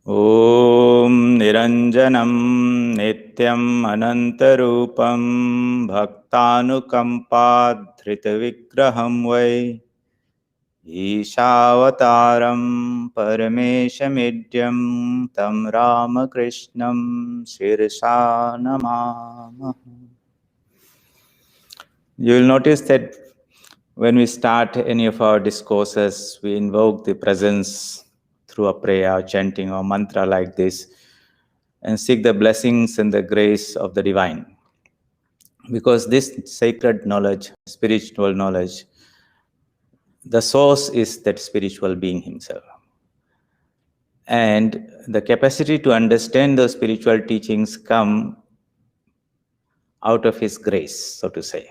Om Niranjanam Nityam Anantarupam Bhaktanukampadhrita Vigraham Vai Ishavataram Parameshamidyam Tam Ramakrishnam Shirsa Namah. You will notice that when we start any of our discourses, we invoke the presence through a prayer, chanting, or mantra like this, and seek the blessings and the grace of the divine. Because this sacred knowledge, spiritual knowledge, the source is that spiritual being himself. And the capacity to understand those spiritual teachings come out of his grace, so to say.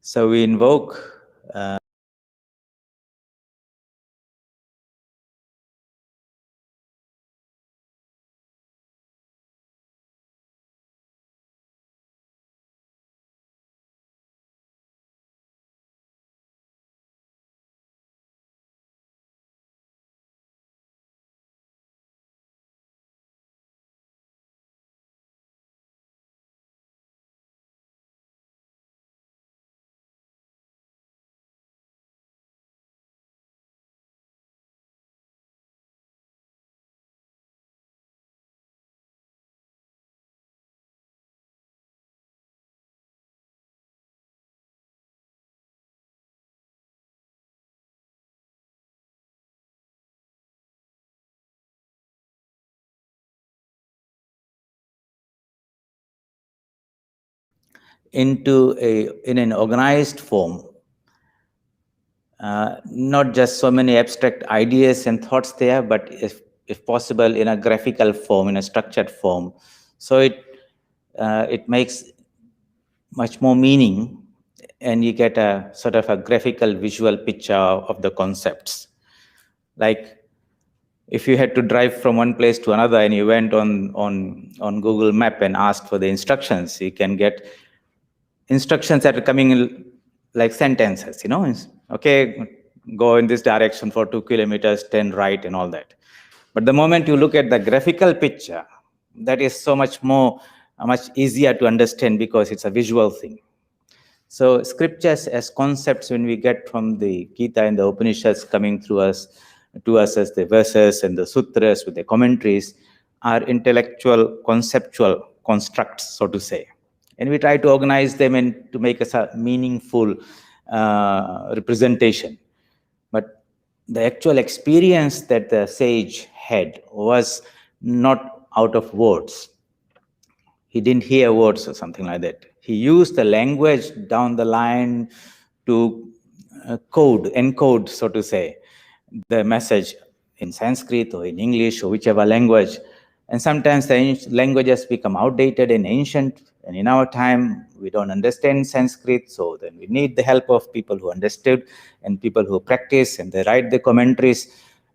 So we invoke in an organized form, not just so many abstract ideas and thoughts there, but if possible in a graphical form, in a structured form. So it makes much more meaning, and you get a sort of a graphical visual picture of the concepts. Like if you had to drive from one place to another and you went on Google Map and asked for the instructions, you can get instructions that are coming in like sentences, okay, go in this direction for 2 kilometers, 10 right and all that. But the moment you look at the graphical picture, that is so much easier to understand because it's a visual thing. So scriptures as concepts, when we get from the Gita and the Upanishads coming to us as the verses and the sutras with the commentaries, are intellectual, conceptual constructs, so to say. And we try to organize them and to make us a meaningful representation. But the actual experience that the sage had was not out of words. He didn't hear words or something like that. He used the language down the line to encode, so to say, the message in Sanskrit or in English or whichever language. And sometimes the languages become outdated and ancient. And in our time, we don't understand Sanskrit. So then we need the help of people who understood and people who practice, and they write the commentaries.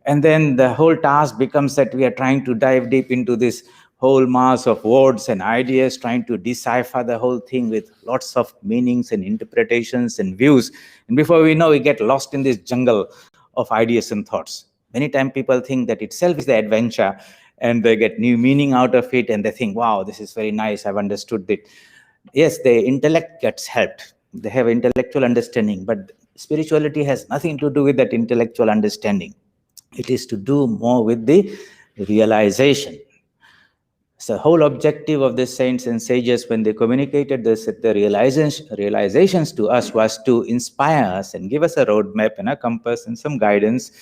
And then the whole task becomes that we are trying to dive deep into this whole mass of words and ideas, trying to decipher the whole thing with lots of meanings and interpretations and views. And before we know, we get lost in this jungle of ideas and thoughts. Many times people think that itself is the adventure, and they get new meaning out of it, and they think, wow, this is very nice, I've understood it. Yes, the intellect gets helped. They have intellectual understanding, but spirituality has nothing to do with that intellectual understanding. It is to do more with the realization. So the whole objective of the saints and sages, when they communicated the realizations to us, was to inspire us and give us a roadmap and a compass and some guidance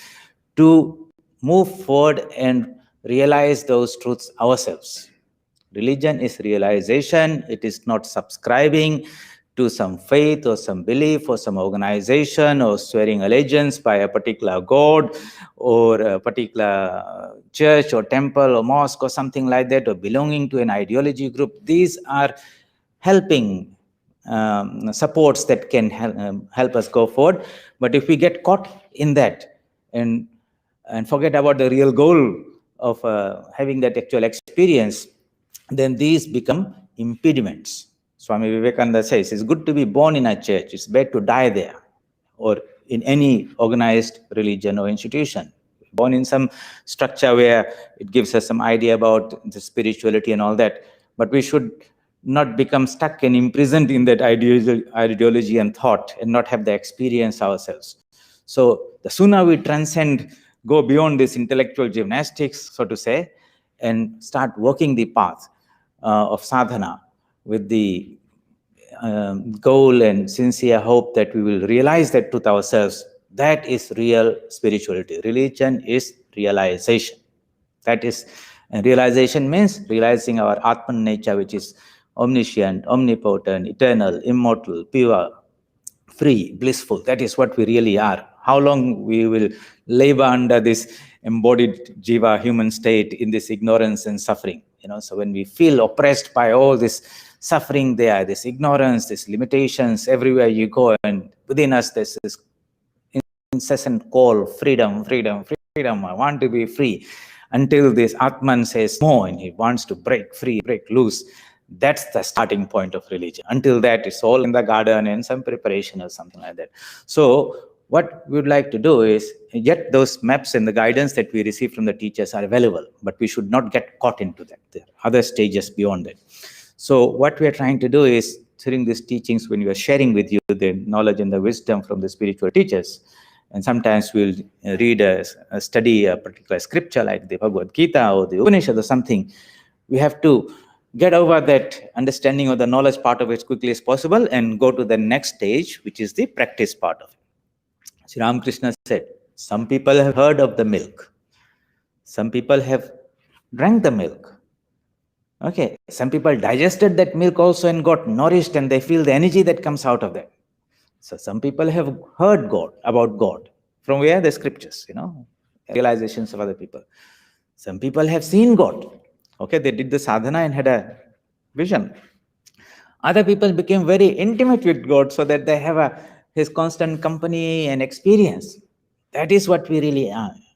to move forward and realize those truths ourselves. Religion is realization. It is not subscribing to some faith or some belief or some organization or swearing allegiance by a particular god or a particular church or temple or mosque or something like that, or belonging to an ideology group. These are helping supports that can help us go forward. But if we get caught in that and forget about the real goal of having that actual experience, then these become impediments. Swami Vivekananda says, it's good to be born in a church, it's bad to die there, or in any organized religion or institution. born in some structure where it gives us some idea about the spirituality and all that. But we should not become stuck and imprisoned in that ideology and thought and not have the experience ourselves. So the sooner we transcend, go beyond this intellectual gymnastics, so to say, and start walking the path of sadhana with the goal and sincere hope that we will realize that truth ourselves, that is real spirituality. Religion is realization. That is, and realization means realizing our Atman nature, which is omniscient, omnipotent, eternal, immortal, pure, free, blissful. That is what we really are. How long we will labor under this embodied jiva human state in this ignorance and suffering? So when we feel oppressed by all this suffering there, this ignorance, these limitations, everywhere you go, and within us there's this incessant call, freedom, freedom, freedom, I want to be free, until this Atman says more and he wants to break free, break loose. That's the starting point of religion. Until that, it's all in the garden and some preparation or something like that. So what we would like to do is, yet those maps and the guidance that we receive from the teachers are available, but we should not get caught into that. There are other stages beyond that. So what we are trying to do is, during these teachings, when we are sharing with you the knowledge and the wisdom from the spiritual teachers, and sometimes we'll read study a particular scripture like the Bhagavad Gita or the Upanishad or something, we have to get over that understanding of the knowledge part of it as quickly as possible and go to the next stage, which is the practice part of it. Sri Ramakrishna said, some people have heard of the milk. Some people have drank the milk. Okay, some people digested that milk also and got nourished, and they feel the energy that comes out of that. So some people have heard about God. From where? The scriptures, realizations of other people. Some people have seen God. Okay, they did the sadhana and had a vision. Other people became very intimate with God so that they have his constant company and experience. That is what we really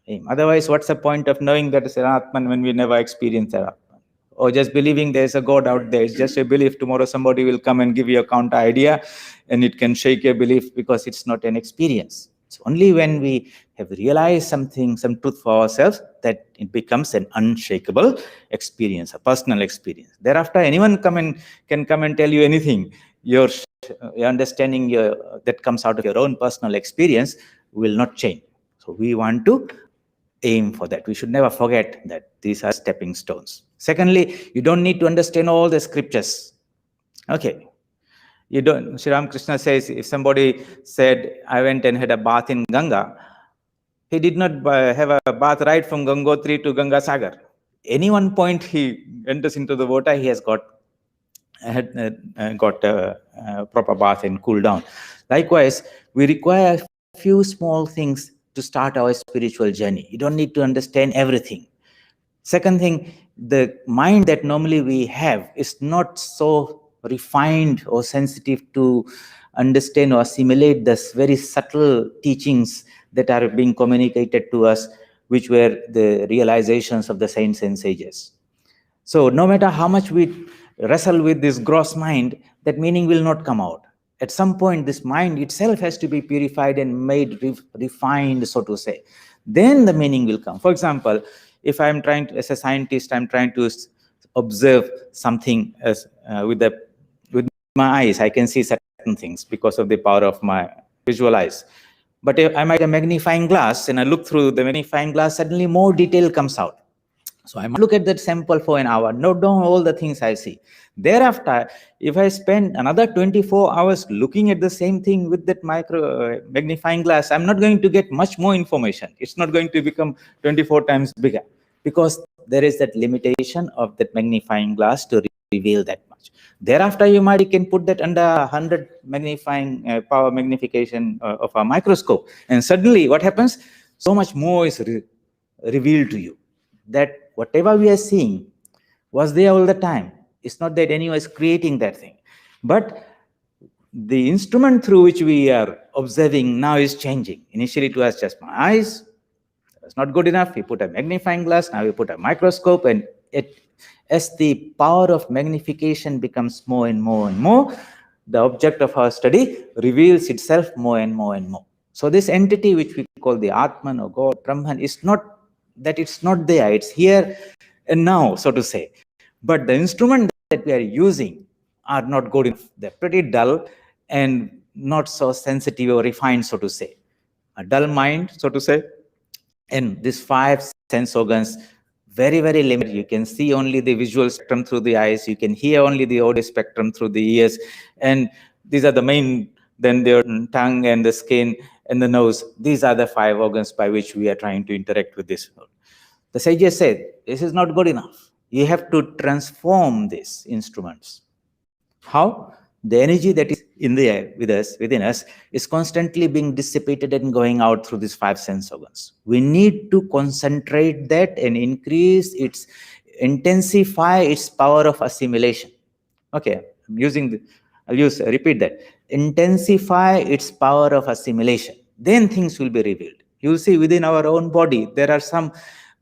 aim. Otherwise, what's the point of knowing that it's an Atman when we never experience that Atman? Or just believing there's a God out there. It's just a belief. Tomorrow somebody will come and give you a counter idea and it can shake your belief because it's not an experience. It's only when we have realized something, some truth for ourselves, that it becomes an unshakable experience, a personal experience. Thereafter, anyone can come and tell you anything. Your understanding that comes out of your own personal experience will not change. So we want to aim for that. We should never forget that these are stepping stones. Secondly, you don't need to understand all the scriptures. Okay. You don't. Sri Ramakrishna says, if somebody said, I went and had a bath in Ganga, he did not have a bath right from Gangotri to Ganga Sagar. Any one point he enters into the water, he has got a proper bath and cool down. Likewise, we require a few small things to start our spiritual journey. You don't need to understand everything. Second thing, the mind that normally we have is not so refined or sensitive to understand or assimilate this very subtle teachings that are being communicated to us, which were the realizations of the saints and sages. So no matter how much we wrestle with this gross mind, that meaning will not come out. At some point, this mind itself has to be purified and made refined, so to say. Then the meaning will come. For example, if I'm trying to, as a scientist, I'm trying to observe something as with my eyes, I can see certain things because of the power of my visual eyes. But if I might have a magnifying glass and I look through the magnifying glass, suddenly more detail comes out. So I might look at that sample for an hour, note down all the things I see. Thereafter, if I spend another 24 hours looking at the same thing with that micro magnifying glass, I'm not going to get much more information. It's not going to become 24 times bigger because there is that limitation of that magnifying glass to reveal that much. Thereafter, you can put that under 100 magnifying power magnification of a microscope. And suddenly what happens? So much more is revealed to you. That whatever we are seeing was there all the time. It's not that anyone is creating that thing. But the instrument through which we are observing now is changing. Initially it was just my eyes. That's not good enough. We put a magnifying glass. Now we put a microscope. And as the power of magnification becomes more and more and more, the object of our study reveals itself more and more and more. So this entity which we call the Atman or God, Brahman, is not that it's not there. It's here and now, so to say. But the instrument that we are using are not good enough. They're pretty dull and not so sensitive or refined, so to say. A dull mind, so to say, and these five sense organs, very, very limited. You can see only the visual spectrum through the eyes. You can hear only the audio spectrum through the ears. And these are the main, then their tongue and the skin and the nose. These are the five organs by which we are trying to interact with this world. The sages said, this is not good enough. You have to transform these instruments. How? The energy that is in the air within us, is constantly being dissipated and going out through these five sense organs. We need to concentrate that and intensify its power of assimilation. Okay, repeat that. Intensify its power of assimilation. Then things will be revealed. You'll see within our own body, there are some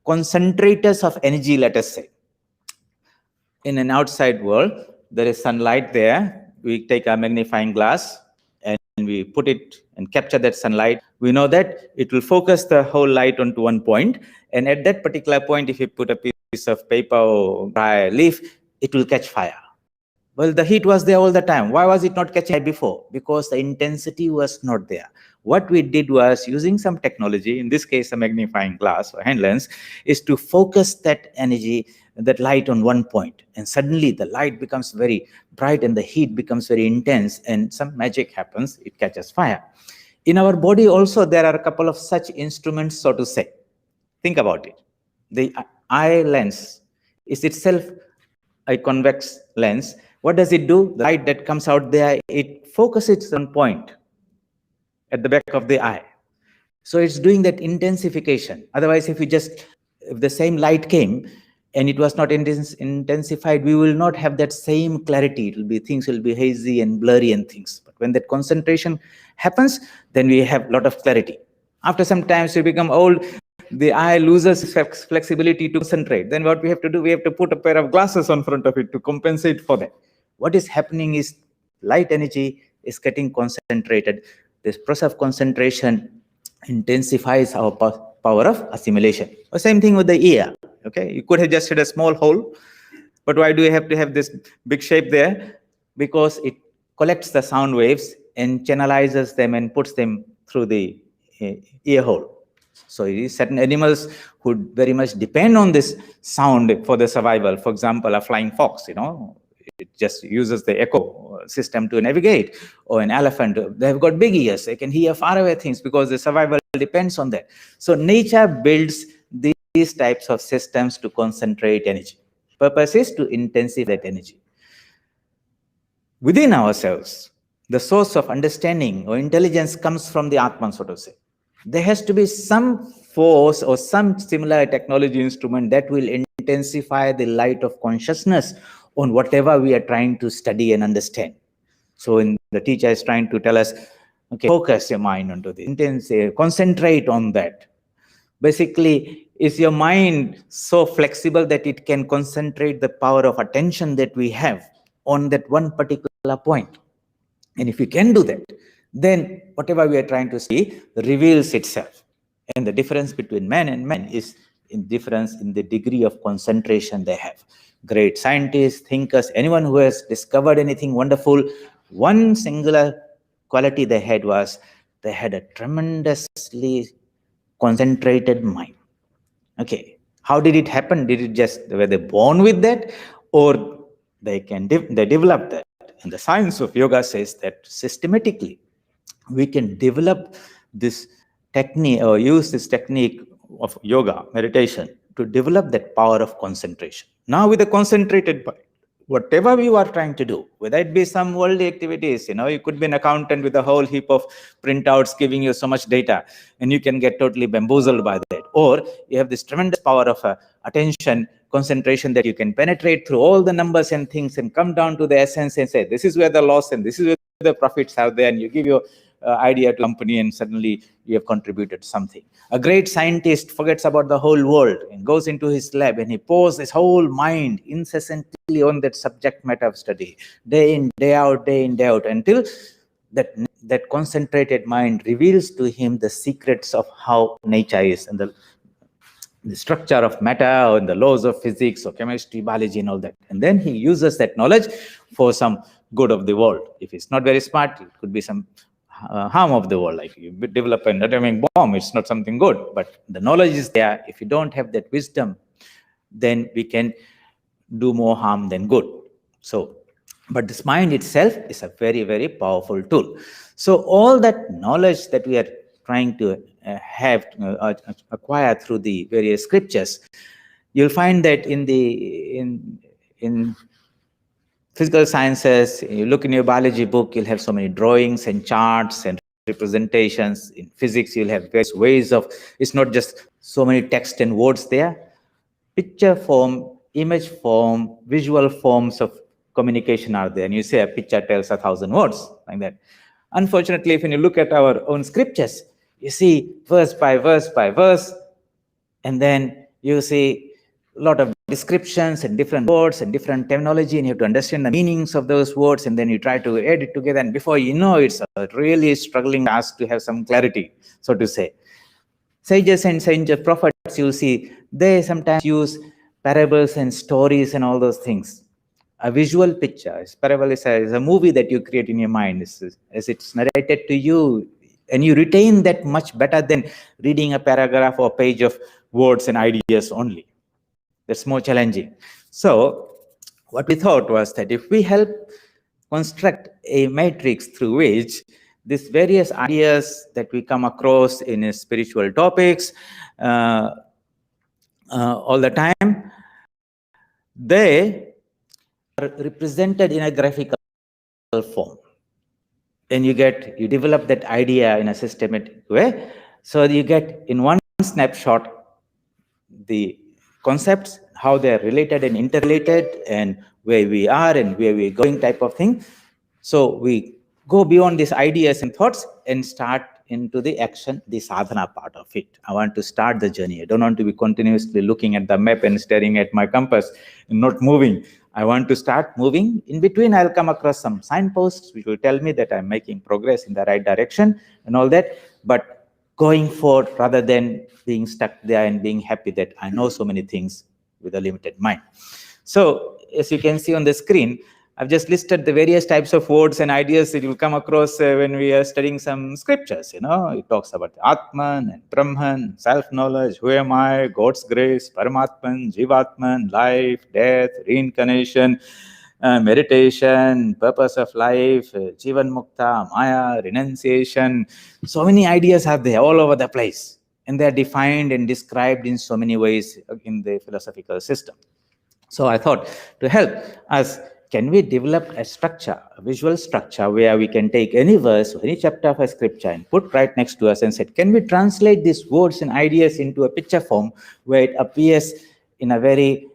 concentrators of energy, let us say. In an outside world, there is sunlight there. We take a magnifying glass and we put it and capture that sunlight. We know that it will focus the whole light onto one point. And at that particular point, if you put a piece of paper or dry leaf, it will catch fire. Well, the heat was there all the time. Why was it not catching before? Because the intensity was not there. What we did was, using some technology, in this case a magnifying glass or hand lens, is to focus that energy, that light on one point. And suddenly the light becomes very bright and the heat becomes very intense and some magic happens, it catches fire. In our body also, there are a couple of such instruments, so to say. Think about it. The eye lens is itself a convex lens. What does it do? The light that comes out there, it focuses on point at the back of the eye. So it's doing that intensification. Otherwise, if the same light came and it was not intensified, we will not have that same clarity. Things will be hazy and blurry and things. But when that concentration happens, then we have a lot of clarity. After some time, we become old, the eye loses flexibility to concentrate. Then what we have to do, we have to put a pair of glasses on front of it to compensate for that. What is happening is light energy is getting concentrated. This process of concentration intensifies our power of assimilation. The same thing with the ear. Okay, you could have just had a small hole, but why do you have to have this big shape there? Because it collects the sound waves and channelizes them and puts them through the ear hole. So certain animals who very much depend on this sound for the survival. For example, a flying fox, it just uses the echo system to navigate. Or an elephant, they've got big ears. They can hear far away things because the survival depends on that. So nature builds these types of systems to concentrate energy. Purpose is to intensify that energy. Within ourselves, the source of understanding or intelligence comes from the Atman, so to say. There has to be some force or some similar technology instrument that will intensify the light of consciousness on whatever we are trying to study and understand. So the teacher is trying to tell us, okay, focus your mind onto this, concentrate on that. Basically, is your mind so flexible that it can concentrate the power of attention that we have on that one particular point? And if you can do that, then whatever we are trying to see reveals itself. And the difference between man and man is in difference in the degree of concentration they have. Great scientists, thinkers, anyone who has discovered anything wonderful, one singular quality they had was they had a tremendously concentrated mind. Okay, how did it happen? Were they born with that, or they developed that? And the science of yoga says that systematically we can develop this technique or use this technique of yoga, meditation, to develop that power of concentration. Now with a concentrated mind, whatever you are trying to do, whether it be some worldly activities, you could be an accountant with a whole heap of printouts giving you so much data, and you can get totally bamboozled by that. Or you have this tremendous power of attention, concentration, that you can penetrate through all the numbers and things and come down to the essence and say, this is where the loss and this is where the profits are there, and you give your idea to company and suddenly you have contributed something. A great scientist forgets about the whole world and goes into his lab and he pours his whole mind incessantly on that subject matter of study, day in, day out, until that that concentrated mind reveals to him the secrets of how nature is, and the structure of matter, and the laws of physics or chemistry, biology, and all that. And then he uses that knowledge for some good of the world. If he's not very smart, it could be some harm of the world. Like you develop an atomic bomb, it's not something good. But the knowledge is there. If you don't have that wisdom, then we can do more harm than good. So, but this mind itself is a very, very powerful tool. So all that knowledge that we are trying to acquire through the various scriptures, you'll find that in physical sciences, you look in your biology book, you'll have so many drawings and charts and representations. In physics, you'll have various ways of, it's not just so many text and words there. Picture form, image form, visual forms of communication are there. And you say a picture tells 1,000 words, like that. Unfortunately, when you look at our own scriptures, you see verse by verse by verse, and then you see a lot of descriptions and different words and different terminology, and you have to understand the meanings of those words, and then you try to add it together, and before you know, it's a really struggling task to have some clarity, so to say. Sages and saint prophets, you see, they sometimes use parables and stories and all those things. A visual picture, parable is a movie that you create in your mind, as it's narrated to you, and you retain that much better than reading a paragraph or page of words and ideas only. That's more challenging. So what we thought was that if we help construct a matrix through which these various ideas that we come across in spiritual topics all the time, they are represented in a graphical form. And you develop that idea in a systematic way. So you get in one snapshot the concepts, how they're related and interrelated, and where we are and where we're going, type of thing. So we go beyond these ideas and thoughts and start into the action, the sadhana part of it. I want to start the journey. I don't want to be continuously looking at the map and staring at my compass and not moving. I want to start moving. In between, I'll come across some signposts which will tell me that I'm making progress in the right direction and all that. But going forward, rather than being stuck there and being happy that I know so many things with a limited mind. So as you can see on the screen, I've just listed the various types of words and ideas that you'll come across when we are studying some scriptures. You know, it talks about Atman and Brahman, self-knowledge, who am I, God's grace, Paramatman, Jivatman, life, death, reincarnation, meditation, purpose of life, Jivan Mukta, Maya, renunciation. So many ideas are there all over the place. And they're defined and described in so many ways in the philosophical system. So I thought to help us, can we develop a structure, a visual structure, where we can take any verse or any chapter of a scripture and put right next to us and say, can we translate these words and ideas into a picture form where it appears in a very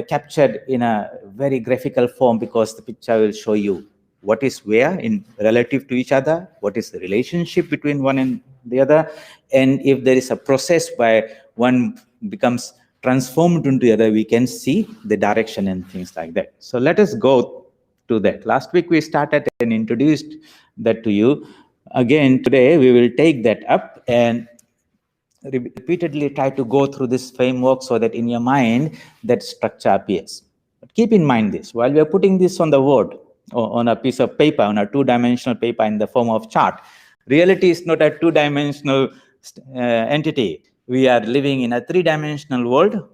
captured in a very graphical form, because the picture will show you what is where in relative to each other, what is the relationship between one and the other, and if there is a process where one becomes transformed into the other, we can see the direction and things like that. So let us go to that. Last week we started and introduced that to you. Again, today we will take that up and repeatedly try to go through this framework so that in your mind that structure appears. But keep in mind this, while we are putting this on the board or on a piece of paper, on a two-dimensional paper in the form of chart, reality is not a two-dimensional entity. We are living in a three-dimensional world,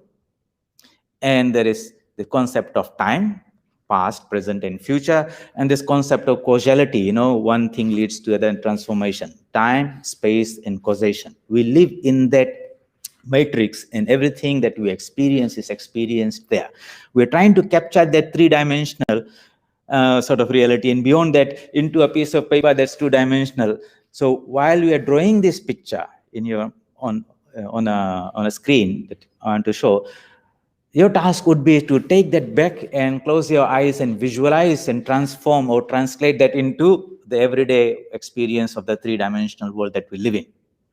and there is the concept of time, past, present, and future, and this concept of causality. You know, one thing leads to other transformation. Time, space, and causation. We live in that matrix, and everything that we experience is experienced there. We're trying to capture that three-dimensional sort of reality, and beyond that into a piece of paper that's two-dimensional. So while we are drawing this picture in your on a screen that I want to show, your task would be to take that back and close your eyes and visualize and transform or translate that into the everyday experience of the three-dimensional world that we live in.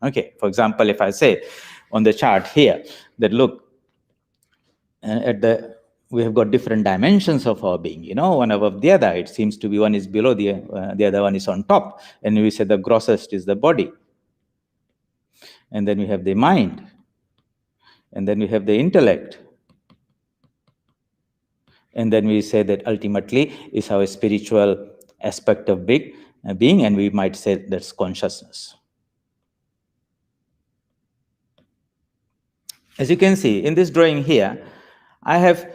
Okay, for example, if I say on the chart here that look at the we have got different dimensions of our being, one above the other. It seems to be one is below, the other one is on top. And we say the grossest is the body. And then we have the mind. And then we have the intellect. And then we say that ultimately is our spiritual aspect of being, and we might say that's consciousness. As you can see in this drawing here, I have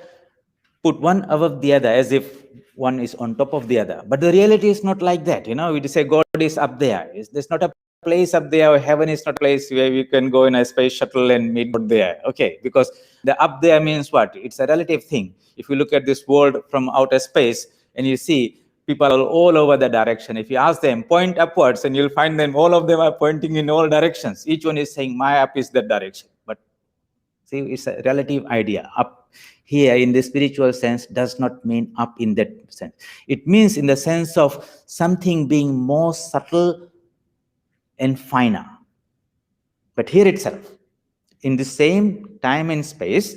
put one above the other as if one is on top of the other. But the reality is not like that. We say God is up there. There's not a place up there, or heaven is not a place where we can go in a space shuttle and meet God there. Okay, because the up there means what? It's a relative thing. If you look at this world from outer space and you see people are all over the direction, if you ask them, point upwards, and you'll find them, all of them are pointing in all directions. Each one is saying, my up is that direction. But see, it's a relative idea. Up here in the spiritual sense does not mean up in that sense. It means in the sense of something being more subtle and finer. But here itself, in the same time and space,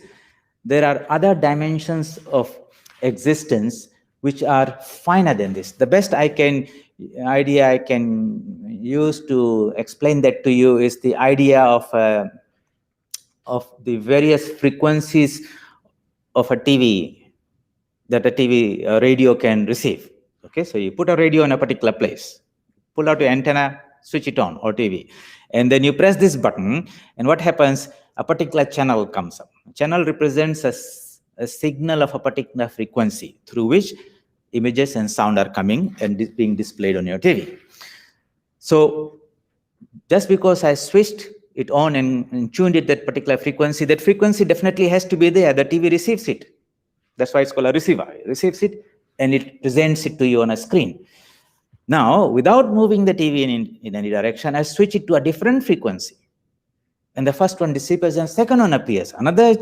there are other dimensions of existence which are finer than this. The best idea I can use to explain that to you is the idea of the various frequencies of a TV that a TV radio can receive. Okay, so you put a radio in a particular place, pull out your antenna, switch it on, or TV, and then you press this button, and what happens? A particular channel comes up. Channel represents a signal of a particular frequency through which images and sound are coming and being displayed on your TV. So just because I switched it on and tuned it that particular frequency, that frequency definitely has to be there. The TV receives it. That's why it's called a receiver. It receives it and it presents it to you on a screen. Now, without moving the TV in any direction, I switch it to a different frequency. And the first one disappears and second one appears. Another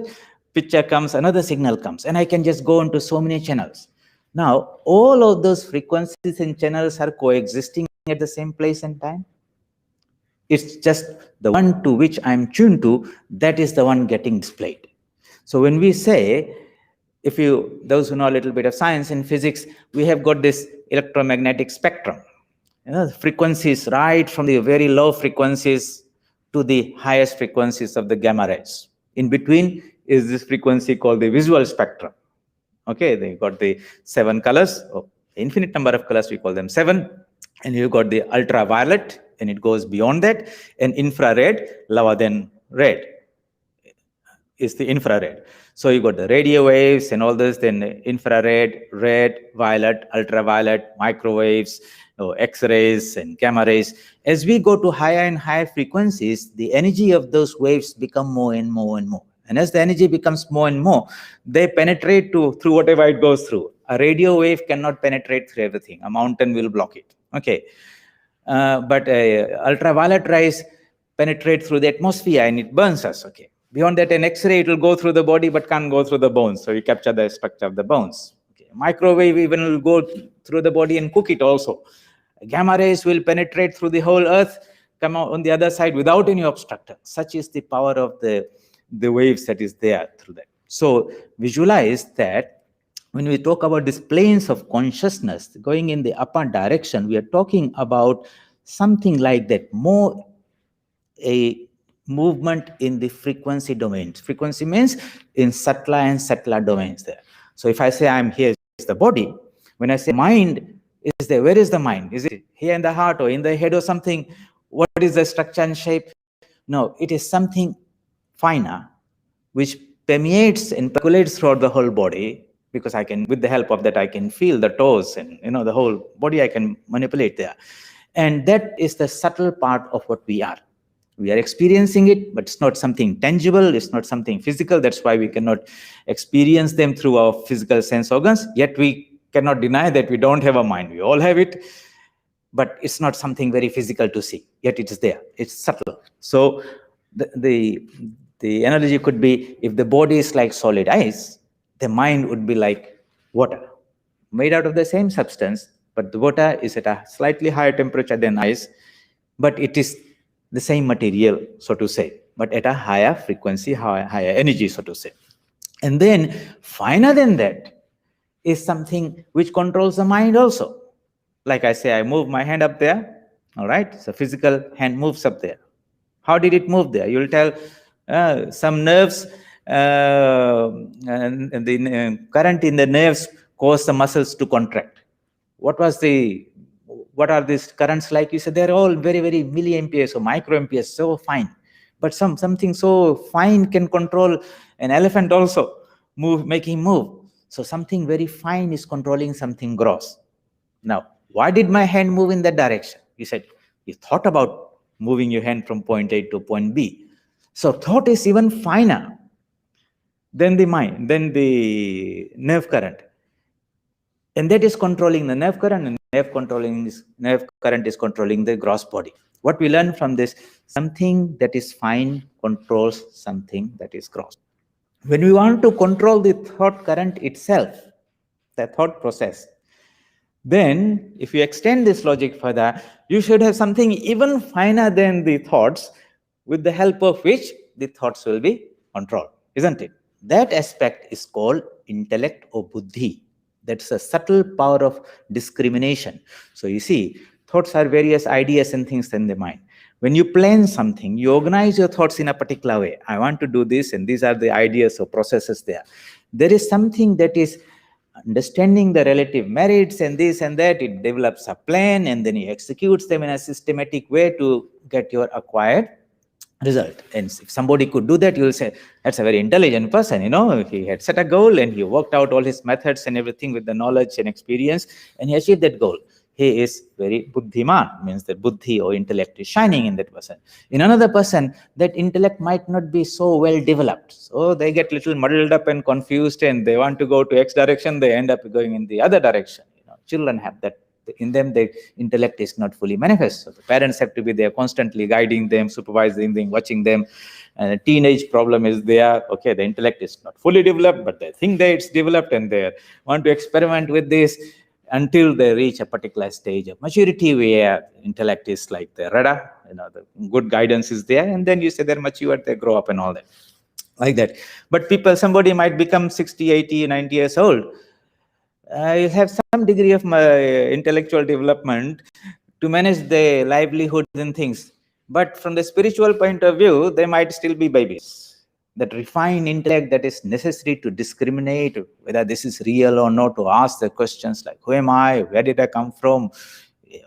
picture comes, another signal comes, and I can just go into so many channels. Now, all of those frequencies and channels are coexisting at the same place and time. It's just the one to which I'm tuned to, that is the one getting displayed. So when we say, those who know a little bit of science and physics, we have got this electromagnetic spectrum. Frequencies right from the very low frequencies to the highest frequencies of the gamma rays. In between is this frequency called the visual spectrum. Okay, they got the 7 colors, infinite number of colors, we call them 7. And you've got the ultraviolet, and it goes beyond that, and infrared, lower than red, is the infrared. So you got the radio waves and all this, then infrared, red, violet, ultraviolet, microwaves, X-rays and gamma rays. As we go to higher and higher frequencies, the energy of those waves become more and more and more. And as the energy becomes more and more, they penetrate through whatever it goes through. A radio wave cannot penetrate through everything. A mountain will block it. Okay. But ultraviolet rays penetrate through the atmosphere and it burns us. Okay. Beyond that, an X-ray, it will go through the body but can't go through the bones. So you capture the structure of the bones. Okay. Microwave even will go through the body and cook it also. Gamma rays will penetrate through the whole earth, come out on the other side without any obstructor. Such is the power of the waves that is there through that. So visualize that when we talk about these planes of consciousness going in the upper direction, we are talking about something like that, more a movement in the frequency domains. Frequency means in subtler and subtler domains there. So if I say I'm here, it's the body. When I say mind is there, where is the mind? Is it here in the heart or in the head or something? What is the structure and shape? No, it is something finer, which permeates and percolates throughout the whole body, because I can, with the help of that, I can feel the toes and, the whole body I can manipulate there. And that is the subtle part of what we are. We are experiencing it, but it's not something tangible. It's not something physical. That's why we cannot experience them through our physical sense organs. Yet we cannot deny that we don't have a mind. We all have it, but it's not something very physical to see. Yet it is there. It's subtle. So the analogy could be, if the body is like solid ice, the mind would be like water, made out of the same substance, but the water is at a slightly higher temperature than ice, but it is the same material, so to say, but at a higher frequency, higher energy, so to say. And then finer than that is something which controls the mind also. Like I say, I move my hand up there, all right? So physical hand moves up there. How did it move there? You'll tell some nerves, and the current in the nerves cause the muscles to contract. What are these currents like? You said they're all very, very milliamperes or microamperes, so fine. But something so fine can control an elephant also, make him move. So something very fine is controlling something gross. Now, why did my hand move in that direction? You said you thought about moving your hand from point A to point B. So thought is even finer than the mind, than the nerve current. And that is controlling the nerve current, and nerve current is controlling the gross body. What we learn from this, something that is fine controls something that is gross. When we want to control the thought current itself, the thought process, then if you extend this logic further, you should have something even finer than the thoughts, with the help of which the thoughts will be controlled, isn't it? That aspect is called intellect or buddhi. That's a subtle power of discrimination. So you see, thoughts are various ideas and things in the mind. When you plan something, you organize your thoughts in a particular way. I want to do this, and these are the ideas or processes there. There is something that is understanding the relative merits and this and that. It develops a plan, and then he executes them in a systematic way to get your acquired result. And if somebody could do that, you'll say that's a very intelligent person. He had set a goal and he worked out all his methods and everything with the knowledge and experience, and he achieved that goal. He is very buddhiman, means that buddhi or intellect is shining in that person. In another person, that intellect might not be so well developed, so they get little muddled up and confused, and they want to go to X direction, they end up going in the other direction. Children have that in them. The intellect is not fully manifest, so the parents have to be there constantly guiding them, supervising them, watching them. And a teenage problem is there. Okay, the intellect is not fully developed, but they think that it's developed, and they want to experiment with this until they reach a particular stage of maturity where intellect is like the radar, the good guidance is there, and then you say they're mature, they grow up and all that, like that. But somebody might become 60, 80, 90 years old. You have some degree of intellectual development to manage their livelihoods and things. But from the spiritual point of view, they might still be babies. That refined intellect that is necessary to discriminate whether this is real or not, to ask the questions like, who am I? Where did I come from?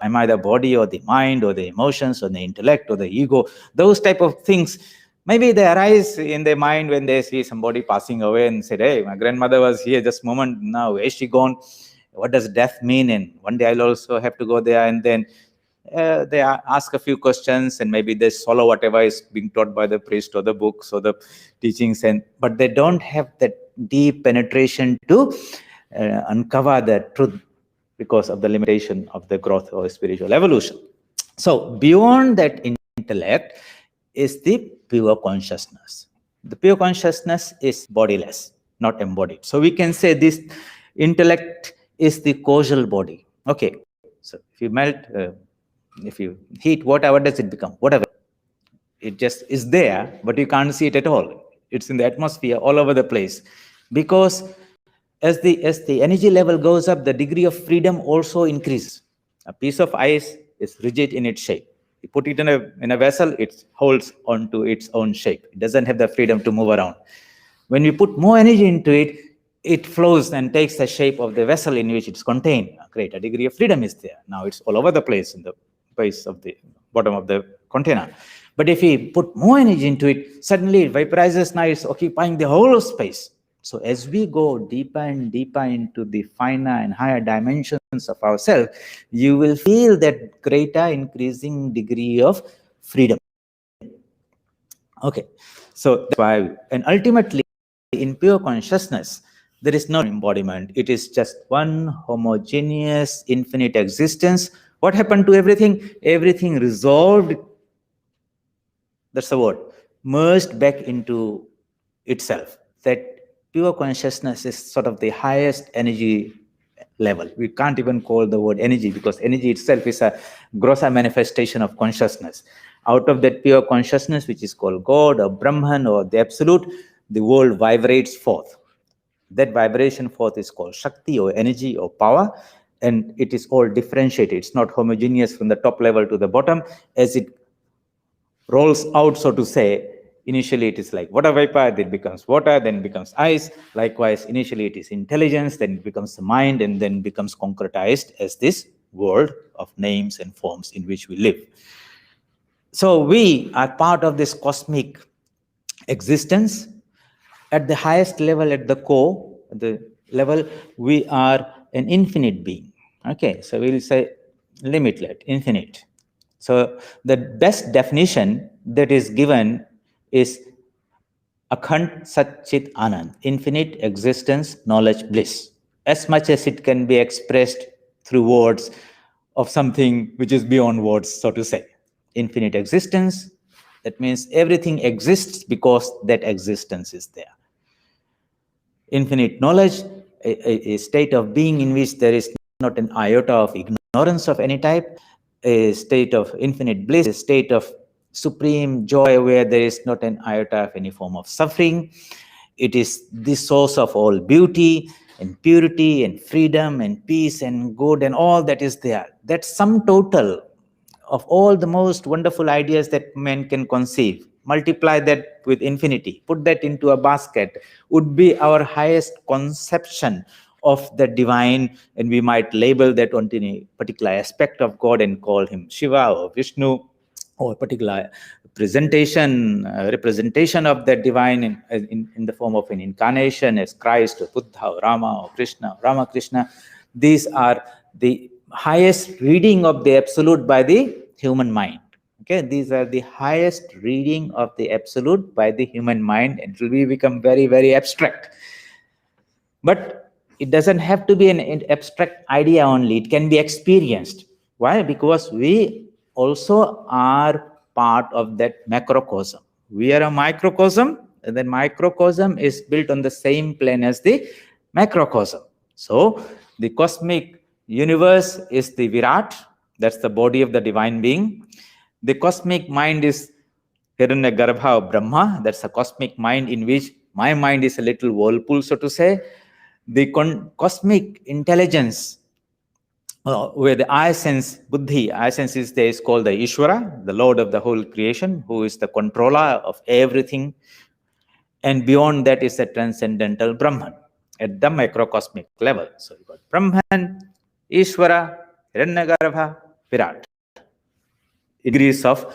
Am I the body or the mind or the emotions or the intellect or the ego? Those type of things, maybe they arise in their mind when they see somebody passing away and say, hey, my grandmother was here just a moment, now where is she gone? What does death mean? And one day I'll also have to go there. And then they ask a few questions, and maybe they follow whatever is being taught by the priest or the books or the teachings, but they don't have that deep penetration to uncover the truth because of the limitation of the growth or spiritual evolution. So beyond that intellect is the pure consciousness. The pure consciousness is bodiless, not embodied. So we can say this intellect is the causal body. Okay, so if you melt, if you heat water, what does it become? Whatever. It just is there, but you can't see it at all. It's in the atmosphere all over the place. Because as the energy level goes up, the degree of freedom also increases. A piece of ice is rigid in its shape. You put it in a vessel, it holds onto its own shape. It doesn't have the freedom to move around. When we put more energy into it, it flows and takes the shape of the vessel in which it's contained. A greater degree of freedom is there. Now it's all over the place in the base of the bottom of the container. But if we put more energy into it, suddenly it vaporizes. Now it's occupying the whole space. So as we go deeper and deeper into the finer and higher dimensions of ourselves, you will feel that greater increasing degree of freedom. Okay, so that's why, and ultimately in pure consciousness, there is no embodiment. It is just one homogeneous, infinite existence. What happened to everything? Everything resolved. That's the word. Merged back into itself. That pure consciousness is sort of the highest energy level. We can't even call the word energy, because energy itself is a grosser manifestation of consciousness. Out of that pure consciousness, which is called God or Brahman or the Absolute, the world vibrates forth. That vibration forth is called Shakti or energy or power, and it is all differentiated. It's not homogeneous from the top level to the bottom. As it rolls out, so to say, initially it is like water vapor, then becomes water, then becomes ice. Likewise, initially it is intelligence, then it becomes the mind, and then becomes concretized as this world of names and forms in which we live. So we are part of this cosmic existence. At the highest level, at the core, the level, we are an infinite being. Okay, so we'll say limitless, infinite. So the best definition that is given is Akhand Sat Chit Anand, infinite existence, knowledge, bliss. As much as it can be expressed through words of something which is beyond words, so to say. Infinite existence, that means everything exists because that existence is there. Infinite knowledge, a state of being in which there is not an iota of ignorance of any type. A state of infinite bliss, a state of supreme joy where there is not an iota of any form of suffering. It is the source of all beauty and purity and freedom and peace and good and all that is there. That sum total of all the most wonderful ideas that man can conceive, multiply that with infinity, put that into a basket, would be our highest conception of the divine, and we might label that on any particular aspect of God and call him Shiva or Vishnu, or a particular representation of that divine in the form of an incarnation as Christ or Buddha or Rama or Krishna or Ramakrishna. These are the highest reading of the absolute by the human mind. Okay, these are the highest reading of the absolute by the human mind, and it will become very, very abstract. But it doesn't have to be an abstract idea only. It can be experienced. Why? Because we also are part of that macrocosm. We are a microcosm, and then microcosm is built on the same plane as the macrocosm. So the cosmic universe is the Virat, that's the body of the divine being. The cosmic mind is Hiranyagarbha or Brahma, that's a cosmic mind in which my mind is a little whirlpool, so to say. The cosmic intelligence, where the I sense, Buddhi, I sense is there, is called the Ishvara, the Lord of the whole creation, who is the controller of everything. And beyond that is the transcendental Brahman at the microcosmic level. So you got Brahman, Ishvara, Hiranyagarbha, Virat. Degrees of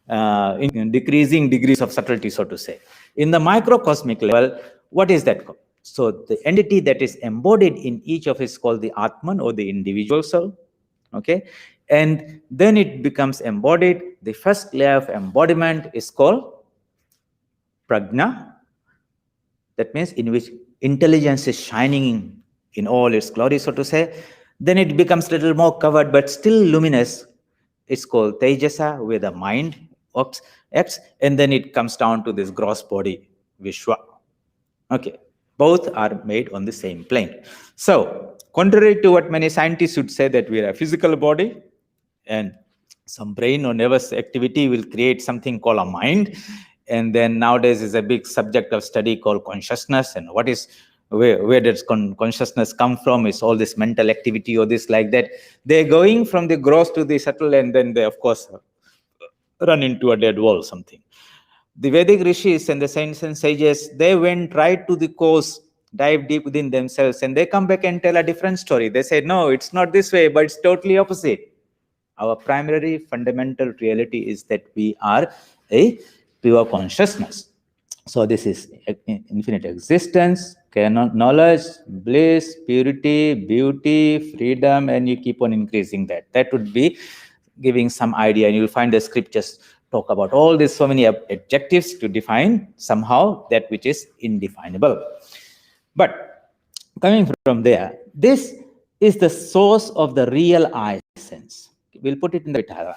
decreasing degrees of subtlety, so to say. In the microcosmic level, what is that? So the entity that is embodied in each of is called the Atman, or the individual soul. Okay, and then it becomes embodied. The first layer of embodiment is called Prajna. That means in which intelligence is shining in all its glory, so to say. Then it becomes a little more covered, but still luminous. It's called Tejasa, where the mind acts, and then it comes down to this gross body, Vishwa. Okay, both are made on the same plane. So, contrary to what many scientists would say, that we are a physical body, and some brain or nervous activity will create something called a mind. And then nowadays is a big subject of study called consciousness, and what is where does consciousness come from? Is all this mental activity or this like that? They're going from the gross to the subtle, and then they of course run into a dead wall, something. The Vedic rishis and the saints and sages, they went right to the course, dive deep within themselves, and they come back and tell a different story. They say, no, it's not this way, but it's totally opposite. Our primary fundamental reality is that we are a pure consciousness. So this is infinite existence, knowledge, bliss, purity, beauty, freedom, and you keep on increasing that. That would be giving some idea, and you'll find the scriptures talk about all these so many adjectives to define somehow that which is indefinable. But coming from there, this is the source of the real I sense. We'll put it in the Vitara.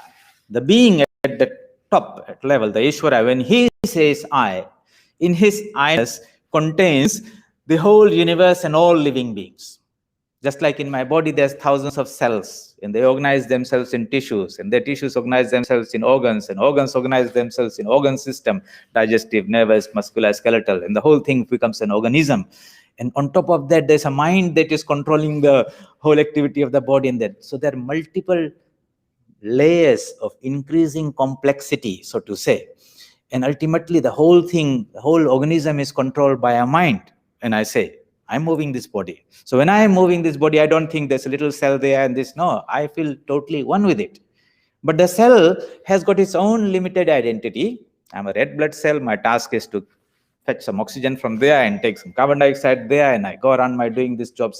The being at the top level, the Ishvara, when he says I, in his I-ness contains the whole universe and all living beings. Just like in my body, there's thousands of cells, and they organize themselves in tissues, and their tissues organize themselves in organs, and organs organize themselves in organ system, digestive, nervous, musculoskeletal, and the whole thing becomes an organism. And on top of that, there's a mind that is controlling the whole activity of the body. And that, so there are multiple layers of increasing complexity, so to say. And ultimately, the whole thing, the whole organism is controlled by a mind. And I say, I'm moving this body. So when I am moving this body, I don't think there's a little cell there and this. No, I feel totally one with it. But the cell has got its own limited identity. I'm a red blood cell. My task is to fetch some oxygen from there and take some carbon dioxide there, and I go around my doing this job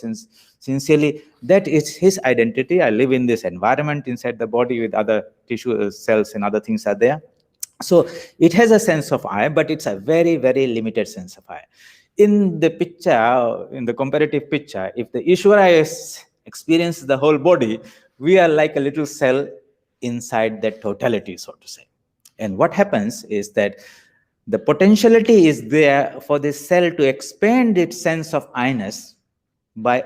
sincerely. That is his identity. I live in this environment inside the body with other tissue cells and other things are there. So it has a sense of I, but it's a very, very limited sense of I. In the picture, in the comparative picture, if the Ishvara experiences the whole body, we are like a little cell inside that totality, so to say. And what happens is that the potentiality is there for this cell to expand its sense of I-ness by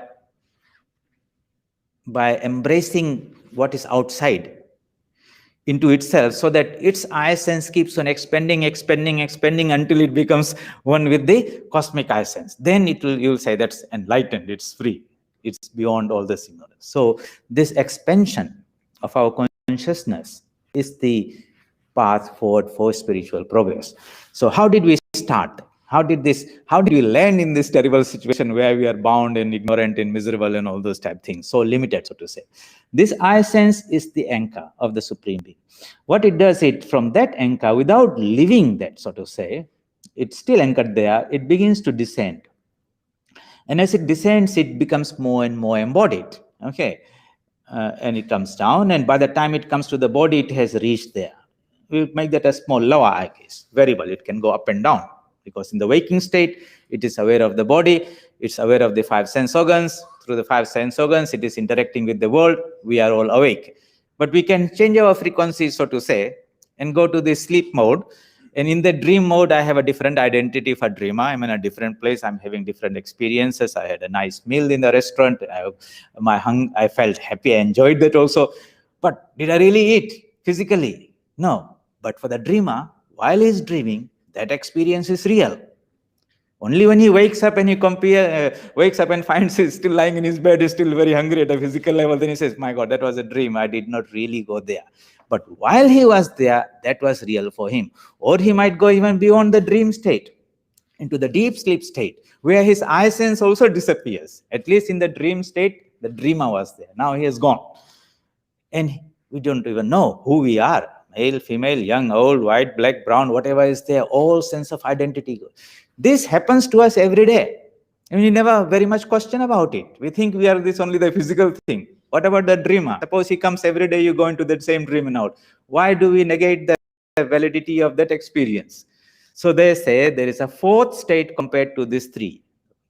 embracing what is outside into itself, so that its I sense keeps on expanding until it becomes one with the cosmic I sense. Then you'll say that's enlightened, it's free, it's beyond all this ignorance. So this expansion of our consciousness is the path forward for spiritual progress. So how did we start? How did we land in this terrible situation where we are bound and ignorant and miserable and all those type of things, so limited, so to say? This I sense is the anchor of the Supreme Being. What it does, it from that anchor, without leaving that, so to say, it's still anchored there, it begins to descend. And as it descends, it becomes more and more embodied. Okay. And it comes down, and by the time it comes to the body, it has reached there. We'll make that a small lower I case variable. It can go up and down, because in the waking state, it is aware of the body, it's aware of the 5 sense organs. Through the 5 sense organs, it is interacting with the world. We are all awake. But we can change our frequency, so to say, and go to the sleep mode. And in the dream mode, I have a different identity for dreamer. I'm in a different place. I'm having different experiences. I had a nice meal in the restaurant. I felt happy. I enjoyed that also. But did I really eat physically? No. But for the dreamer, while he's dreaming, that experience is real. Only when he wakes up and wakes up and finds he's still lying in his bed, he's still very hungry at a physical level, then he says, my God, that was a dream. I did not really go there. But while he was there, that was real for him. Or he might go even beyond the dream state, into the deep sleep state, where his I sense also disappears. At least in the dream state, the dreamer was there. Now he is gone. And we don't even know who we are. Male, female, young, old, white, black, brown, whatever is there, all sense of identity. This happens to us every day. And we never very much question about it. We think we are this only the physical thing. What about the dreamer? Suppose he comes every day, you go into that same dream and out. Why do we negate the validity of that experience? So they say there is a 4th state compared to these 3.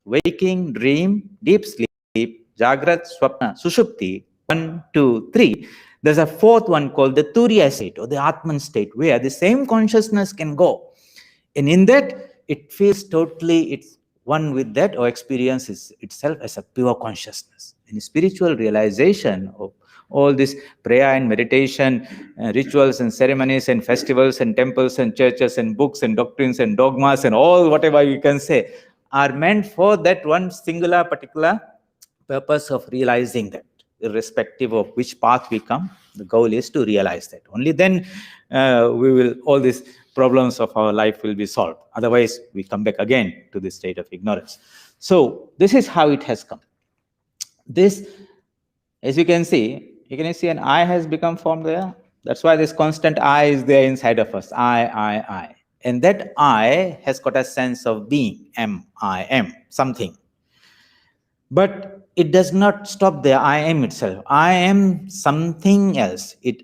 Waking, dream, deep sleep, Jagrat, Swapna, Sushupti, 1, 2, 3. There's a 4th one called the Turiya state or the Atman state, where the same consciousness can go. And in that, it feels totally, it's one with that, or experiences itself as a pure consciousness. In spiritual realization of all this prayer and meditation, rituals and ceremonies and festivals and temples and churches and books and doctrines and dogmas and all whatever you can say, are meant for that one singular particular purpose of realizing that. Irrespective of which path we come, the goal is to realize that. Only then all these problems of our life will be solved. Otherwise, we come back again to this state of ignorance. So this is how it has come. This, as you can see an I has become formed there. That's why this constant I is there inside of us. I. And that I has got a sense of being. I am something. But it does not stop there. I am itself. I am something else. It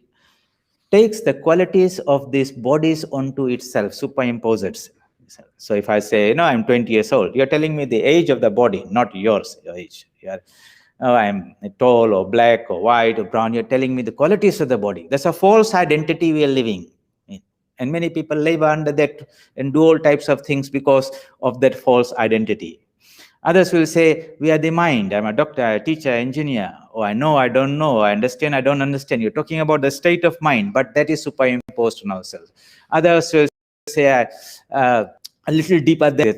takes the qualities of these bodies onto itself, superimposes itself. So if I say, no, I'm 20 years old, you're telling me the age of the body, not your age. I'm tall or black or white or brown. You're telling me the qualities of the body. That's a false identity we are living in. And many people live under that and do all types of things because of that false identity. Others will say, we are the mind. I'm a doctor, a teacher, engineer. Oh, I know, I don't know. I understand, I don't understand. You're talking about the state of mind, but that is superimposed on ourselves. Others will say, a little deeper there,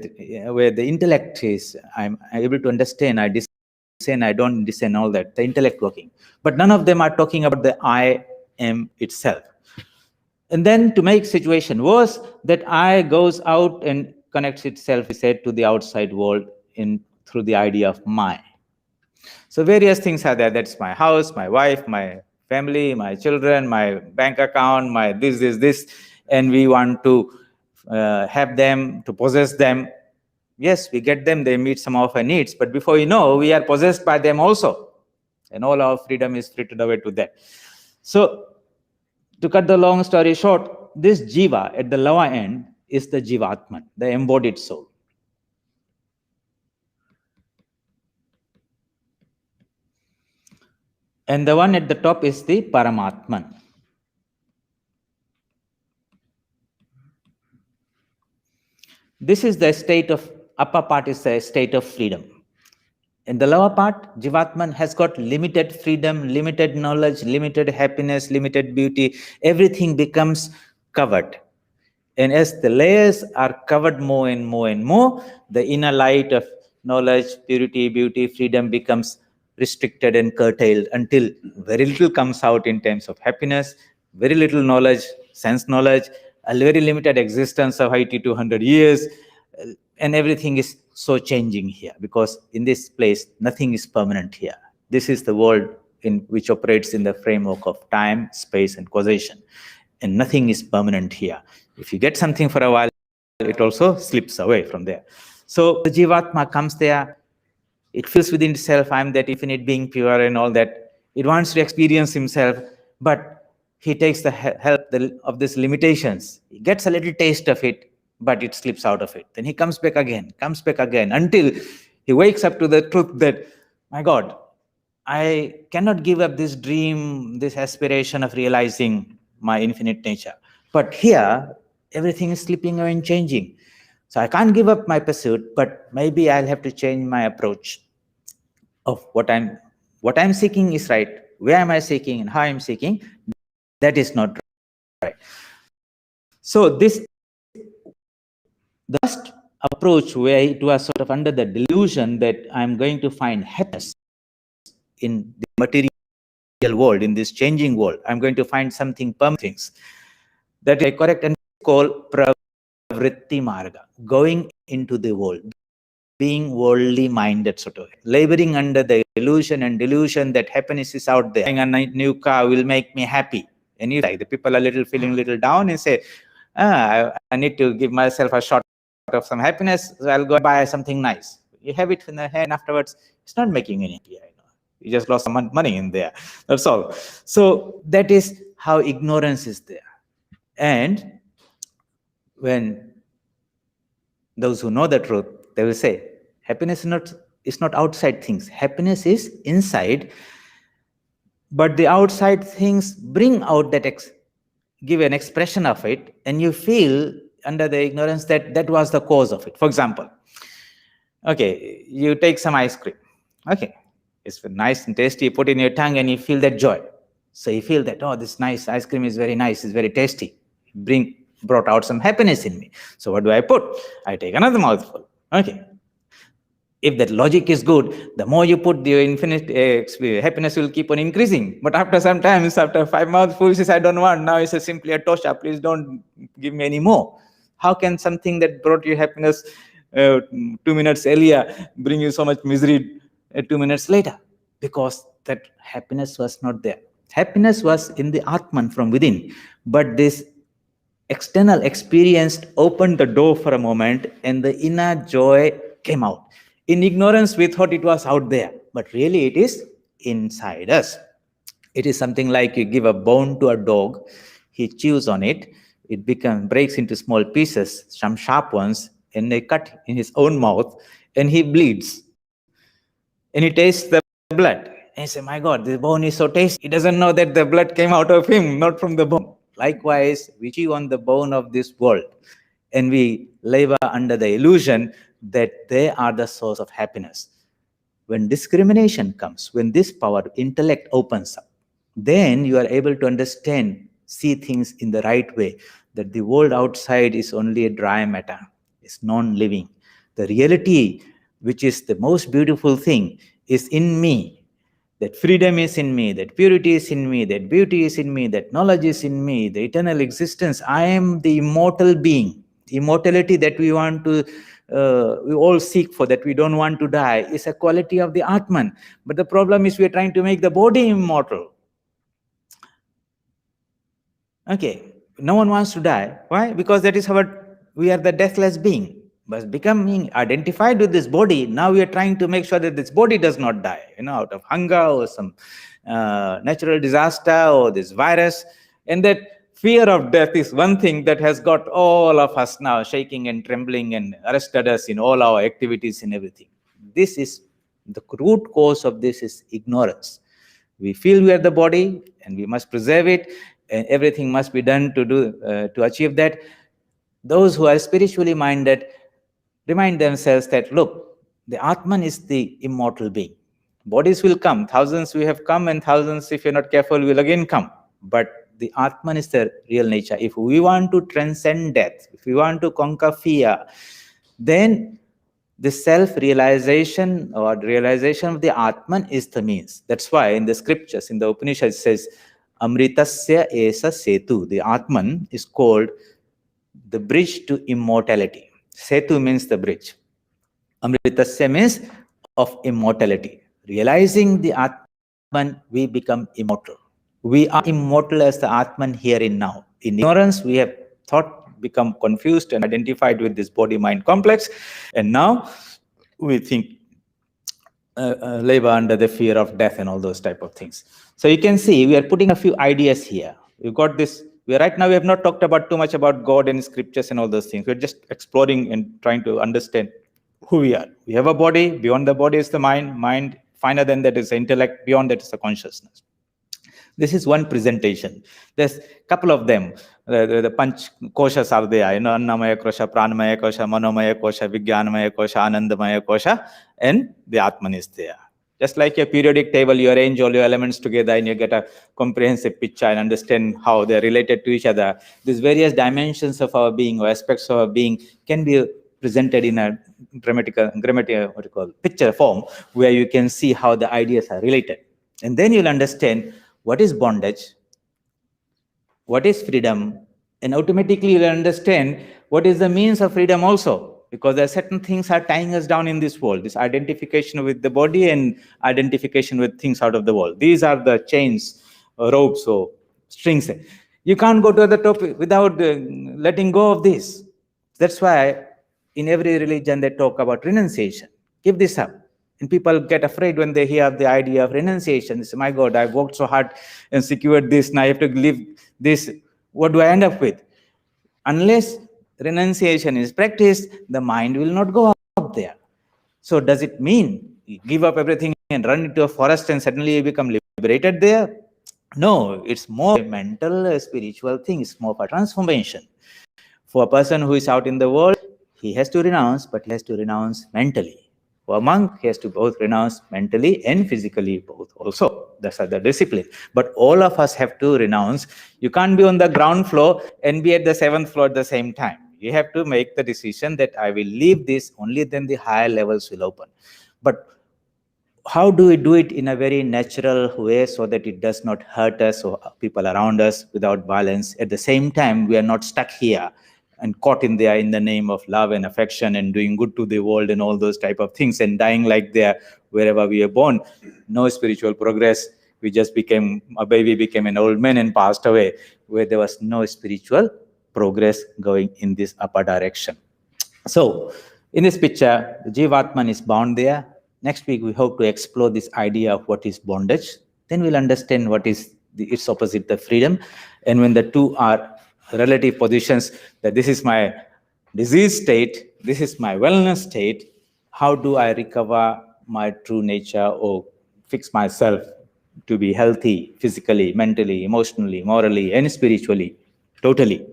where the intellect is, I'm able to understand, I discern, I don't discern, all that, the intellect working. But none of them are talking about the I am itself. And then to make situation worse, that I goes out and connects itself, he said, to the outside world in through the idea of my. So various things are there. That's my house, my wife, my family, my children, my bank account, my this, and we want to have them, to possess them. Yes, we get them, they meet some of our needs, but before you know, we are possessed by them also. And all our freedom is frittered away to that. So, to cut the long story short, this jiva at the lower end is the jivatman, the embodied soul. And the one at the top is the paramatman. This is the state of, upper part is the state of freedom. In the lower part, Jivatman has got limited freedom, limited knowledge, limited happiness, limited beauty. Everything becomes covered. And as the layers are covered more and more and more, the inner light of knowledge, purity, beauty, freedom becomes restricted and curtailed until very little comes out in terms of happiness, very little knowledge, sense knowledge, a very limited existence of 80 to 100 years, and everything is so changing here, because in this place, nothing is permanent here. This is the world in which operates in the framework of time, space, and causation. And nothing is permanent here. If you get something for a while, it also slips away from there. So the Jivatma comes there, it feels within itself, I'm that infinite being, pure and all that. It wants to experience himself, but he takes the help of these limitations. He gets a little taste of it, but it slips out of it. Then he comes back again, until he wakes up to the truth that, my God, I cannot give up this dream, this aspiration of realizing my infinite nature. But here, everything is slipping away and changing. So I can't give up my pursuit, but maybe I'll have to change my approach of what I'm seeking is right. Where am I seeking and how I'm seeking? That is not right. So this, the first approach, where it was sort of under the delusion that I'm going to find happiness in the material world, in this changing world, I'm going to find something permanent things. That is correct and called pravritti marga, going into the world, being worldly minded, sort of laboring under the illusion and delusion that happiness is out there. A new car will make me happy. And you like the people are feeling a little down and say, I need to give myself a shot of some happiness, so I'll go buy something nice. You have it in the hand, afterwards it's not making any idea. You just lost some money in there. That's all. So that is how ignorance is there. And when those who know the truth, they will say, happiness is not outside things. Happiness is inside, but the outside things bring out that, give an expression of it, and you feel under the ignorance that that was the cause of it. For example, okay, you take some ice cream. Okay, it's nice and tasty, you put in your tongue and you feel that joy. So you feel that, oh, this nice ice cream is very nice, it's very tasty. Brought out some happiness in me. So what do I put? I take another mouthful. Okay. If that logic is good, the more you put, the infinite happiness will keep on increasing. But after some time, after 5 mouthfuls, says, I don't want. Now it's simply a tosha. Please don't give me any more. How can something that brought you happiness 2 minutes earlier bring you so much misery 2 minutes later? Because that happiness was not there. Happiness was in the Atman from within. But this external experience opened the door for a moment and the inner joy came out. In ignorance, we thought it was out there, but really it is inside us. It is something like you give a bone to a dog, he chews on it, it breaks into small pieces, some sharp ones, and they cut in his own mouth, and he bleeds. And he tastes the blood. And he says, my God, this bone is so tasty. He doesn't know that the blood came out of him, not from the bone. Likewise, we chew on the bone of this world, and we labor under the illusion that they are the source of happiness. When discrimination comes, when this power, intellect opens up, then you are able to understand, see things in the right way, that the world outside is only a dry matter. is non-living. The reality, which is the most beautiful thing, is in me. That freedom is in me, that purity is in me, that beauty is in me, that knowledge is in me, the eternal existence. I am the immortal being. Immortality that we want to, we all seek for, that we don't want to die, is a quality of the Atman. But the problem is we are trying to make the body immortal. Okay, no one wants to die. Why? Because that is our, we are the deathless being. But becoming identified with this body, now we are trying to make sure that this body does not die, out of hunger or some natural disaster or this virus. And that fear of death is one thing that has got all of us now shaking and trembling and arrested us in all our activities and everything. This is the root cause of this is ignorance. We feel we are the body and we must preserve it, and everything must be done to achieve that. Those who are spiritually minded remind themselves that, look, the Atman is the immortal being. Bodies will come, thousands we have come, and thousands, if you're not careful, will again come. But the Atman is the real nature. If we want to transcend death, if we want to conquer fear, then the self-realization or realization of the Atman is the means. That's why in the scriptures, in the Upanishad, it says, Amritasya esa setu. The Atman is called the bridge to immortality. Setu means the bridge. Amritasya means of immortality. Realizing the Atman, we become immortal. We are immortal as the Atman here and now. In ignorance, we have thought, become confused and identified with this body-mind complex. And now we think, labor under the fear of death and all those type of things. So you can see we are putting a few ideas here. We've got this. Right now we have not talked about too much about God and scriptures and all those things. We're just exploring and trying to understand who we are. We have a body. Beyond the body is the mind. Mind, finer than that is the intellect. Beyond that is the consciousness. This is one presentation. There's a couple of them. The Panch Koshas are there. Annamaya Kosha, Pranamaya Kosha, Manomaya Kosha, Vijnanamaya Kosha, Anandamaya Kosha, and the Atman is there. Just like a periodic table, you arrange all your elements together and you get a comprehensive picture and understand how they're related to each other. These various dimensions of our being or aspects of our being can be presented in a grammatical, picture form, where you can see how the ideas are related. And then you'll understand what is bondage, what is freedom, and automatically you'll understand what is the means of freedom also, because there are certain things are tying us down in this world, this identification with the body and identification with things out of the world. These are the chains, or ropes, or strings. You can't go to the top without letting go of this. That's why in every religion they talk about renunciation. Give this up. And people get afraid when they hear the idea of renunciation. They say, my God, I've worked so hard and secured this, now I have to leave this. What do I end up with? Unless renunciation is practiced, the mind will not go up there. So does it mean you give up everything and run into a forest and suddenly you become liberated there? No, it's more a mental, spiritual thing. It's more of a transformation. For a person who is out in the world, he has to renounce, but he has to renounce mentally. For a monk, he has to both renounce mentally and physically both also. That's the discipline. But all of us have to renounce. You can't be on the ground floor and be at the 7th floor at the same time. You have to make the decision that I will leave this, only then the higher levels will open. But how do we do it in a very natural way so that it does not hurt us or people around us without violence? At the same time, we are not stuck here and caught in there in the name of love and affection and doing good to the world and all those type of things and dying like there wherever we are born. No spiritual progress. We just became a baby, became an old man and passed away, where there was no spiritual progress going in this upper direction. So in this picture, the Jivatman is bound there. Next week, we hope to explore this idea of what is bondage. Then we'll understand what is its opposite, the freedom. And when the two are relative positions, that this is my disease state, this is my wellness state, how do I recover my true nature or fix myself to be healthy physically, mentally, emotionally, morally, and spiritually, totally?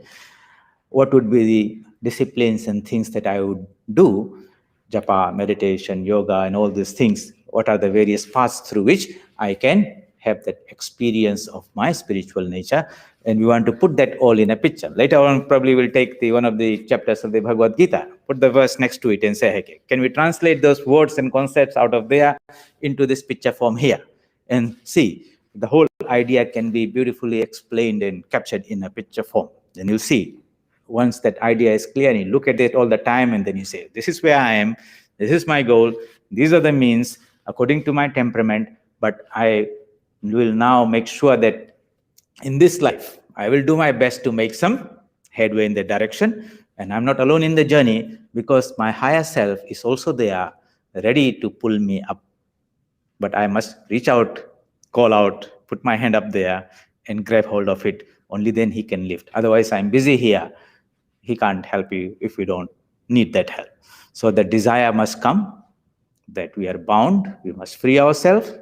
What would be the disciplines and things that I would do? Japa, meditation, yoga, and all these things. What are the various paths through which I can have that experience of my spiritual nature? And we want to put that all in a picture. Later on, probably we'll take one of the chapters of the Bhagavad Gita, put the verse next to it and say, okay, can we translate those words and concepts out of there into this picture form here? And see, the whole idea can be beautifully explained and captured in a picture form. Then you'll see, once that idea is clear, and you look at it all the time, and then you say, this is where I am, this is my goal, these are the means according to my temperament, but I will now make sure that in this life, I will do my best to make some headway in that direction. And I'm not alone in the journey, because my higher self is also there, ready to pull me up. But I must reach out, call out, put my hand up there and grab hold of it. Only then he can lift. Otherwise, I'm busy here. He can't help you if we don't need that help. So the desire must come that we are bound, we must free ourselves,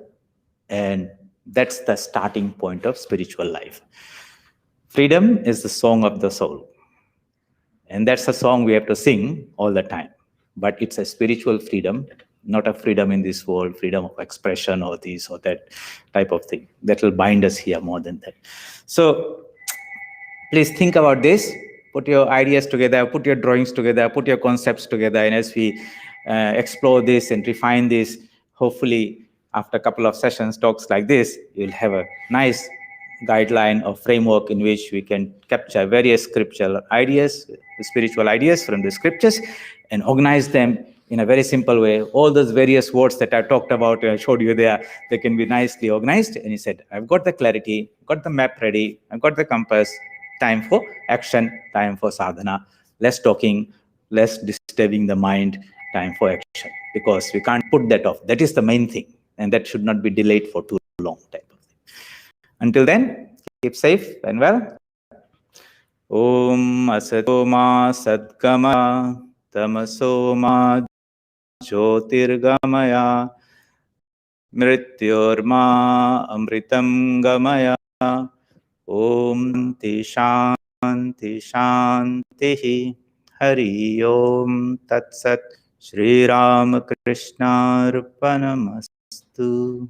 and that's the starting point of spiritual life. Freedom is the song of the soul. And that's a song we have to sing all the time. But it's a spiritual freedom, not a freedom in this world, freedom of expression or this or that type of thing. That will bind us here more than that. So please think about this. Put your ideas together, put your drawings together, put your concepts together. And as we explore this and refine this, hopefully after a couple of sessions, talks like this, you'll have a nice guideline or framework in which we can capture various scriptural ideas, spiritual ideas from the scriptures, and organize them in a very simple way. All those various words that I talked about, I showed you there, they can be nicely organized. And he said, I've got the clarity, got the map ready, I've got the compass, time for action, time for sadhana, less talking, less disturbing the mind, time for action. Because we can't put that off. That is the main thing. And that should not be delayed for too long type of thing. Until then, keep safe and well. Om asato ma sadgamaya tamaso ma jyotirgamaya mrityorma amritam gamaya. Om Shanti Shanti Hari Om Tat Sat Shri Ram Krishna Arpanamastu.